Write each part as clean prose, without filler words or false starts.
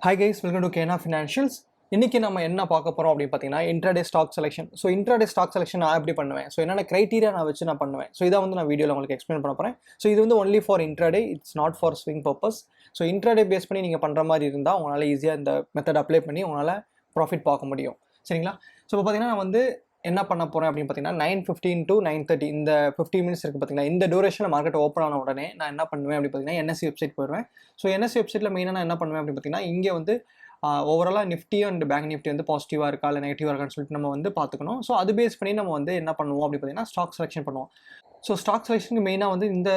Hi guys, welcome to Kena Financials. இன்னைக்கு நம்ம என்ன பார்க்க போறோம் அப்படின்னு பார்த்தீங்கன்னா intraday stock selection. So intraday stock selection நான் எப்படி பண்ணுவேன், ஸோ என்னென்ன கிரைட்டீரியா நான் வச்சு நான் பண்ணுவேன், ஸோ இதை வந்து நான் வீடியோவில் உங்களுக்கு எக்ஸ்பிளைன் பண்ண போகிறேன். ஸோ இது வந்து only for intraday, it's not for swing purpose. So intraday base பண்ணி நீங்கள் பண்ணுற மாதிரி இருந்தால் உங்களால் ஈஸியாக இந்த மெத்தட் அப்ளை பண்ணி உங்களால் ப்ராஃபிட் பார்க்க முடியும். சரிங்களா? ஸோ இப்போ பார்த்தீங்கன்னா நான் வந்து என்ன பண்ண போகிறேன் அப்படின்னு பார்த்தீங்கன்னா 9:15 to 9:30 இந்த 15 மினிட்ஸ் இருக்குது பார்த்தீங்கன்னா, இந்த டூரேஷனில் மார்க்கெட் ஓப்பன் ஆன உடனே நான் என்ன பண்ணுவேன் அப்படின்னு பார்த்தீங்கன்னா என்எஸ்சி வெப்சைட் போயிடுவேன். ஸோ என்எஸ்சி வெப்சைட்டில் மெயினாக நான் என்ன பண்ணுவேன் அப்படின்னு பார்த்தீங்கன்னா இங்கே வந்து ஓவராலாக நிஃப்டி அண்ட் பேங்க் நிஃப்டி வந்து பாசிட்டிவாக இருக்கா இல்லை நெகட்டிவாக இருக்கான்னு சொல்லிட்டு நம்ம வந்து பார்த்துக்கணும். ஸோ அது பேஸ் பண்ணி நம்ம வந்து என்ன பண்ணுவோம் அப்படின்னு பார்த்தீங்கன்னா ஸ்டாக் செலெக்ஷன் பண்ணுவோம். ஸோ ஸ்டாக் செலெக்ஷனுக்கு மெயினாக வந்து இந்த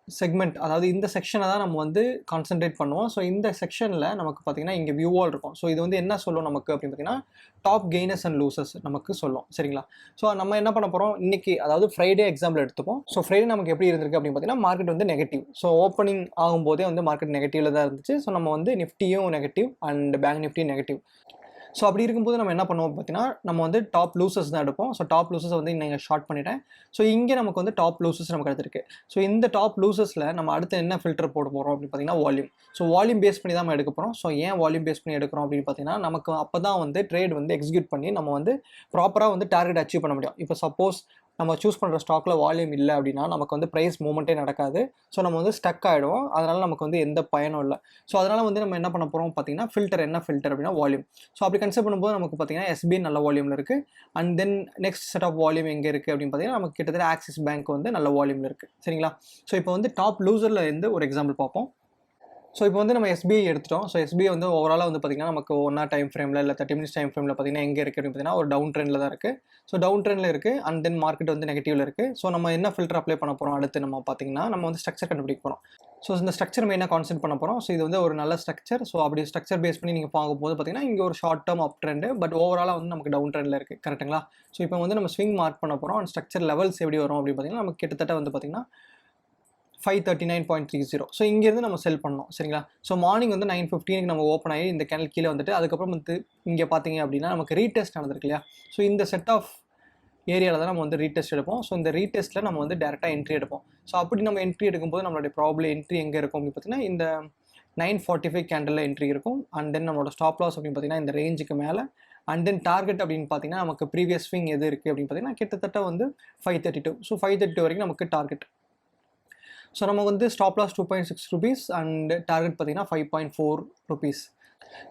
செக்மெண்ட், அதாவது இந்த செக்ஷனை தான் நம்ம வந்து கான்சென்ட்ரேட் பண்ணுவோம். ஸோ இந்த செக்ஷனில் நமக்கு பார்த்தீங்கன்னா இங்கே வியூவால் இருக்கும். ஸோ இது வந்து என்ன சொல்லும் நமக்கு அப்படின்னு பார்த்தீங்கன்னா டாப் கெய்னர்ஸ் அண்ட் லூசர்ஸ் நமக்கு சொல்லும். சரிங்களா? ஸோ நம்ம என்ன பண்ண போகிறோம் இன்னைக்கு, அதாவது ஃப்ரைடே எக்ஸாம்பிள் எடுத்துப்போம். ஸோ ஃப்ரைடே நமக்கு எப்படி இருந்திருக்கு அப்படின்னு பார்த்தீங்கன்னா மார்க்கெட் வந்து நெகட்டிவ். ஸோ ஓப்பனிங் ஆகும்போதே வந்து மார்க்கெட் நெகட்டிவ்ல தான் இருந்துச்சு. ஸோ நம்ம வந்து நிஃப்டியும் நெகட்டிவ் அண்ட் பேங்க் நிஃப்டியும் நெகட்டிவ். ஸோ அப்படி இருக்கும்போது நம்ம என்ன பண்ணுவோம் பார்த்தீங்கன்னா நம்ம வந்து டாப் லூசர்ஸ் தான் எடுப்போம். ஸோ டாப் லூசர்ஸ் வந்து நீங்கள் ஷார்ட் பண்ணிட்டேன். ஸோ இங்கே நமக்கு வந்து டாப் லூசர்ஸ் நமக்கு எடுத்துருக்கு. ஸோ இந்த டாப் லூசர்ஸில் நம்ம அடுத்து என்ன ஃபில்டர் போட போகிறோம் அப்படின்னு பார்த்தீங்கன்னா வால்யூம். ஸோ வால்யூம் பேஸ் பண்ணி தான் நம்ம எடுக்க போகிறோம். ஸோ ஏன் வால்யூம் பேஸ் பண்ணி எடுக்கிறோம் அப்படின்னு பார்த்தீங்கன்னா நமக்கு அப்போ தான் வந்து ட்ரேட் வந்து எக்ஸிக்யூட் பண்ணி நம்ம வந்து ப்ராப்பராக வந்து டார்கெட் அச்சீவ் பண்ண முடியும். இப்போ சப்போஸ் நம்ம சூஸ் பண்ணுற ஸ்டாக்கில் வால்யூம் இல்லை அப்படின்னா நமக்கு வந்து ப்ரைஸ் மூவ்மெண்ட்டே நடக்காது. ஸோ நம்ம வந்து ஸ்டக் ஆகிடுவோம். அதனால் நமக்கு வந்து எந்த பயனும் இல்லை. ஸோ அதனால் வந்து நம்ம என்ன பண்ண போகிறோம் பார்த்தீங்கன்னா ஃபில்டர், என்ன ஃபில்டர் அப்படின்னா வால்யூம். ஸோ அப்படி கன்சிடர் பண்ணும்போது நமக்கு பார்த்தீங்கன்னா எஸ்பிஐ நல்ல வால்யூமில் இருக்குது. And then next set of volume எங்கே இருக்குது அப்படின்னு பார்த்தீங்கன்னா நமக்கு கிட்டத்தட்ட ஆக்சிஸ் பேங்க் வந்து நல்ல வால்யூமில் இருக்குது. சரிங்களா? ஸோ இப்போ வந்து டாப் லூசரில் இருந்து ஒரு எக்ஸாம்பிள் பார்ப்போம். ஸோ இப்போ வந்து நம்ம எஸ்பிஐ எடுத்துட்டோம். ஸோ எஸ்பிஐ வந்து ஓவராலாக வந்து பார்த்திங்கன்னா நமக்கு 1 hour டைம் ஃப்ரேமில் இல்லை 30 minutes டைம் ஃப்ரேமில் பார்த்திங்கன்னா எங்கே இருக்குது அப்படின்னு பார்த்தீங்கன்னா ஒரு டவுன் ட்ரெண்டில் தான் இருக்குது. ஸோ டவுன் ட்ரெண்டில் இருக்குது அண்ட் தென் மார்க்கெட் வந்து நெகட்டிவில் இருக்குது. ஸோ நம்ம என்ன ஃபில்டர் அப்ளை பண்ண போகிறோம் அடுத்து நம்ம பார்த்திங்கன்னா நம்ம வந்து ஸ்ட்ரக்சர் கண்டுபிடிக்க போகிறோம். ஸோ இந்த ஸ்ட்ரக்சர் மெயினாக கான்சென்ட் பண்ண போகிறோம். ஸோ இது வந்து ஒரு நல்ல ஸ்ட்ரக்சர். ஸோ அப்படி ஸ்ட்ரக்சர் பேஸ் பண்ணி நீங்கள் பார்க்கும்போது பார்த்தீங்கன்னா இங்கே ஒரு short term up trend, but ஓவராலாக வந்து நமக்கு டவுன் ட்ரெண்டில் இருக்குது. கரெக்டுங்களா? ஸோ இப்போ வந்து நம்ம ஸ்விங் மார்க் பண்ண போகிறோம். அண்ட் ஸ்ட்ரக்சர் லெவல்ஸ் எப்படி வரும் அப்படின்னு பார்த்தீங்கன்னா நமக்கு கிட்டத்தட்ட வந்து பார்த்திங்கன்னா 539.30. ஸோ இங்கேருந்து நம்ம செல் பண்ணோம். சரிங்களா? ஸோ மார்னிங் வந்து 9:15 நம்ம ஓப்பன் ஆகி இந்த கேனல் கீழே வந்துட்டு அதுக்கப்புறம் வந்து இங்கே பார்த்தீங்க அப்படின்னா நமக்கு ரீடெஸ்ட் நடந்திருக்கு இல்லையா? ஸோ இந்த செட் ஆஃப் ஏரியாவில் தான் நம்ம வந்து ரீடெஸ்ட் எடுப்போம். ஸோ இந்த ரீடெஸ்ட்டில் நம்ம வந்து டேரெக்டாக என்ட்ரி எடுப்போம். ஸோ அப்படி நம்ம என்ட்ரி எடுக்கும்போது நம்மளுடைய ப்ராப்ளம் என்ட்ரி எங்கே இருக்கும் அப்படின்னு பார்த்தீங்கன்னா இந்த 9:45 கேண்டலில் என்ட்ரி இருக்கும். அண்ட் தென் நம்மளோட ஸ்டாப் லாஸ் அப்படின்னு பார்த்தீங்கன்னா இந்த ரேஞ்சுக்கு மேலே. அண்ட் தென் டார்கெட் அப்படின்னு பார்த்தீங்கன்னா நமக்கு ப்ரீவியஸ் ஸ்விங் எது இருக்குது அப்படின்னு பார்த்தீங்கன்னா கிட்டத்தட்ட வந்து 532. ஸோ 532 வரைக்கும் நமக்கு டார்கெட். ஸோ நம்ம வந்து stop loss 2.6 rupees and target பார்த்தீங்கன்னா 5.4 rupees.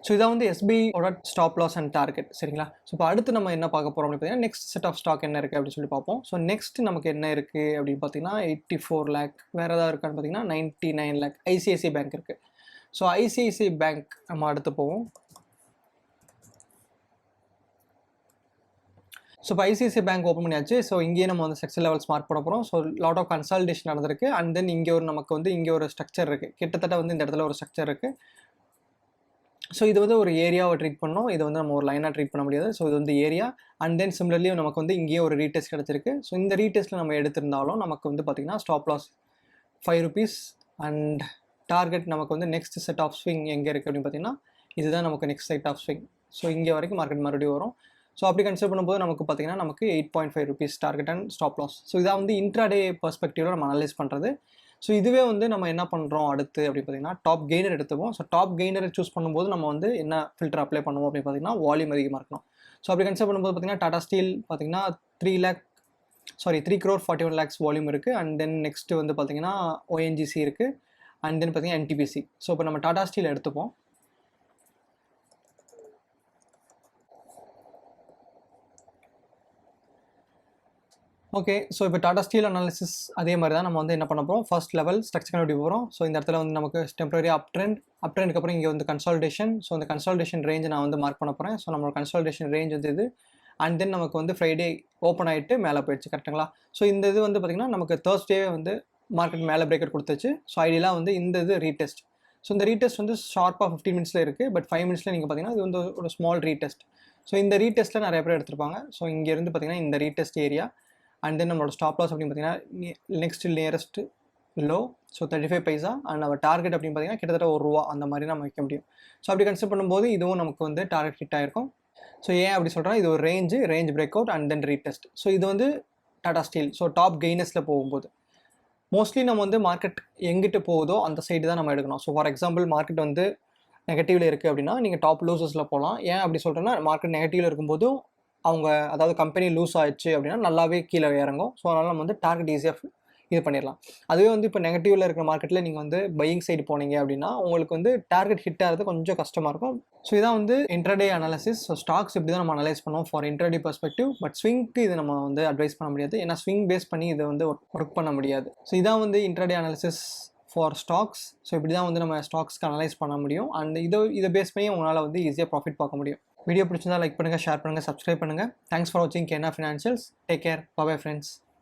ஸோ இதான் வந்து எஸ்பிஐயோட ஸ்டாப் லாஸ் அண்ட் டார்கெட். சரிங்களா? ஸோ இப்போ அடுத்து நம்ம என்ன பார்க்க போகிறோம் அப்படின்னு பார்த்தீங்கன்னா நெக்ஸ்ட் செட் ஆஃப் ஸ்டாக் என்ன இருக்குது அப்படின்னு சொல்லி பார்ப்போம். ஸோ நெக்ஸ்ட் நமக்கு என்ன இருக்குது அப்படின்னு பார்த்தீங்கன்னா 84 lakh, வேறு ஏதாவது இருக்கான்னு பார்த்தீங்கன்னா 99 lakh ஐசிஐசிஐ பேங்க் இருக்குது. ஸோ ஐசிஐசிஐ பேங்க் நம்ம அடுத்து போவோம். ஸோ இப்போ ஐசிஐசிஐ பேங்க் ஓப்பன் பண்ணியாச்சு. ஸோ இங்கேயே நம்ம வந்து ஸ்ட்ரக்சர் லெவல்ஸ் மார்க் பண்ண போகிறோம். ஸோ லாட் ஆஃப் கன்சல்டேஷன் நடந்திருக்கு. அண்ட் தென் இங்கே ஒரு நமக்கு வந்து இங்கே ஒரு ஸ்ட்ரக்சர் இருக்குது. கிட்டத்தட்ட வந்து இந்த இடத்துல ஒரு ஸ்ட்ரக்சர் இருக்குது. ஸோ இது வந்து ஒரு ஏரியாவை ட்ரீட் பண்ணோம். இது வந்து நம்ம ஒரு லைனாக ட்ரீட் பண்ண முடியாது. ஸோ இது வந்து ஏரியா. அண்ட் தென் சிமிலர்லி நமக்கு வந்து இங்கேயே ஒரு ரீடெஸ்ட் கிடச்சிருக்கு. ஸோ இந்த ரீடெஸ்ட்டில் நம்ம எடுத்திருந்தாலும் நமக்கு வந்து பார்த்திங்கன்னா stop loss 5 rupees and target நமக்கு வந்து நெக்ஸ்ட் செட் ஆஃப் ஸ்விங் எங்கே இருக்குது அப்படின்னு பார்த்தீங்கன்னா இதுதான் நமக்கு next set of swing. So இங்கே வரைக்கும் மார்க்கெட் மறுபடியும் வரும். ஸோ அப்படி கன்சிடர் பண்ணும்போது நமக்கு பார்த்தீங்கன்னா நமக்கு 8.5 rupees target and stop loss. So இதான் வந்து இன்ட்ராடே பர்ஸ்பெக்டிவில் நம்ம அனலைஸ் பண்ணுறது. ஸோ இதுவே வந்து நம்ம என்ன பண்ணுறோம் அடுத்து அப்படின்னு பார்த்தீங்கன்னா டாப் கெய்னர் எடுத்துப்போம். ஸோ டாப் கெய்னரை சூஸ் பண்ணும்போது நம்ம வந்து என்ன ஃபில்டர் அப்ளை பண்ணுவோம் அப்படின்னு பார்த்தீங்கன்னா வால்யூம் அதிகமாக இருக்கணும். ஸோ அப்படி கன்சிடர் பண்ணும்போது பார்த்தீங்கன்னா டாடா ஸ்டீல் பார்த்தீங்கன்னா 3 crore 41 lakhs வால்யூம் இருக்குது. அண்ட் தென் நெக்ஸ்ட் வந்து பார்த்தீங்கன்னா ஓஎன்ஜிசி இருக்குது. அண்ட் தென் பார்த்தீங்கன்னா என்டிபிசி. ஸோ இப்போ நம்ம டாடா ஸ்டீல் எடுத்துப்போம். ஓகே. ஸோ இப்போ டாடா ஸ்டீல் அனாலிசிஸ் அதே மாதிரி தான் நம்ம வந்து என்ன பண்ண போகிறோம், ஃபர்ஸ்ட் லெவல் ஸ்ட்ரக்சர் கண்டுபிடிக்க போகிறோம். ஸோ இந்த இடத்துல வந்து நமக்கு டெம்பரரி அப் ட்ரெண்டுக்கு அப்புறம் இங்கே வந்து கன்சால்டேஷன். ஸோ அந்த கன்சால்டேஷன் ரேஞ்சை நான் வந்து மார்க் பண்ண போகிறேன். ஸோ நம்மளோட கன்சால்டேஷன் ரேஞ்ச் வந்து இது. அண்ட் தென் நமக்கு வந்து ஃப்ரைடே ஓப்பன் ஆகிட்டு மேலே போயிடுச்சு. கரெக்டுங்களா? ஸோ இந்த இது வந்து பார்த்திங்கன்னா நமக்கு தேர்ஸ்டே வந்து மார்க்கெட் மேலே பிரேக்கர் கொடுத்துச்சு. ஸோ ஐடியலாக வந்து இந்த இது ரீடெஸ்ட். ஸோ இந்த ரீடெஸ்ட் வந்து ஷார்ப்பாக 15 minutesல இருக்குது. பட் 5 minutesல நீங்கள் பார்த்தீங்கன்னா இது வந்து ஒரு ஸ்மால் ரீடெஸ்ட். ஸோ இந்த ரீடெஸ்ட்டில் நிறைய பேர் எடுத்திருப்பாங்க. ஸோ இங்கேருந்து பார்த்தீங்கன்னா இந்த ரீடெஸ்ட் ஏரியா. அண்ட் தென் நம்மளோட ஸ்டாப் லாஸ் அப்படின்னு பார்த்தீங்கன்னா next nearest low. So 35 paisa. And நம்ம டார்கெட் அப்படின்னு பார்த்தீங்கன்னா கிட்டத்தட்ட ₹1 அந்த மாதிரி நம்ம வைக்க முடியும். ஸோ அப்படி கன்சிடர் பண்ணும்போது இதுவும் நமக்கு வந்து டார்கெட் ஹிட் ஆகிருக்கும். ஸோ ஏன் அப்படி சொல்கிறேன், இது ஒரு range break out and then retest. So இது வந்து டாடா ஸ்டீல். ஸோ டாப் கெய்னர்ஸில் போகும்போது மோஸ்ட்லி நம்ம வந்து மார்க்கெட் எங்கிட்டு போகுதோ அந்த சைடு தான் நம்ம எடுக்கணும். ஸோ ஃபார் எக்ஸாம்பிள் மார்க்கெட் வந்து நெகட்டிவ்ல இருக்குது அப்படின்னா நீங்கள் டாப் லூசஸில் போகலாம். ஏன் அப்படி சொல்கிறேன்னா மார்க்கெட் நெகட்டிவ்ல இருக்கும்போதும் அவங்க அதாவது கம்பெனி லூஸ் ஆயிடுச்சு அப்படின்னா நல்லாவே கீழே இறங்கும். ஸோ அதனால் நம்ம வந்து டார்கெட் ஈஸியாக இது பண்ணிடலாம். அதுவே வந்து இப்போ நெகட்டிவ்ல இருக்கிற மார்க்கெட்டில் நீங்கள் வந்து பையிங் சைடு போனீங்க அப்படின்னா உங்களுக்கு வந்து டார்கெட் ஹிட் ஆகிறது கொஞ்சம் கஷ்டமாக இருக்கும். ஸோ இதான் வந்து இன்ட்ராடே அனாலிசிஸ். ஸோ ஸ்டாக்ஸ் இப்படி தான் நம்ம அனலைஸ் பண்ணுவோம் ஃபார் இன்ட்ராடே பெர்ஸ்பெக்டிவ். பட் ஸ்விங்க்கு இது நம்ம வந்து அட்வைஸ் பண்ண முடியாது. ஏன்னா ஸ்விங் பேஸ் பண்ணி இதை வந்து ஒர்க் பண்ண முடியாது. ஸோ இதான் வந்து intraday analysis for stocks. So இப்படி தான் வந்து நம்ம ஸ்டாக்ஸ்க்கு அனலைஸ் பண்ண முடியும். அண்ட் இதை பேஸ் பண்ணி உங்களால் வந்து ஈஸியாக ப்ராஃபிட் பார்க்க முடியும். வீடியோ பிடிச்சிருந்தா லைக் பண்ணுங்கள், ஷேர் பண்ணுங்கள், சப்ஸ்கிரைப் பண்ணுங்கள். தேங்க்ஸ் ஃபார் வாட்சிங் Kana financials. Take care. Bye bye friends.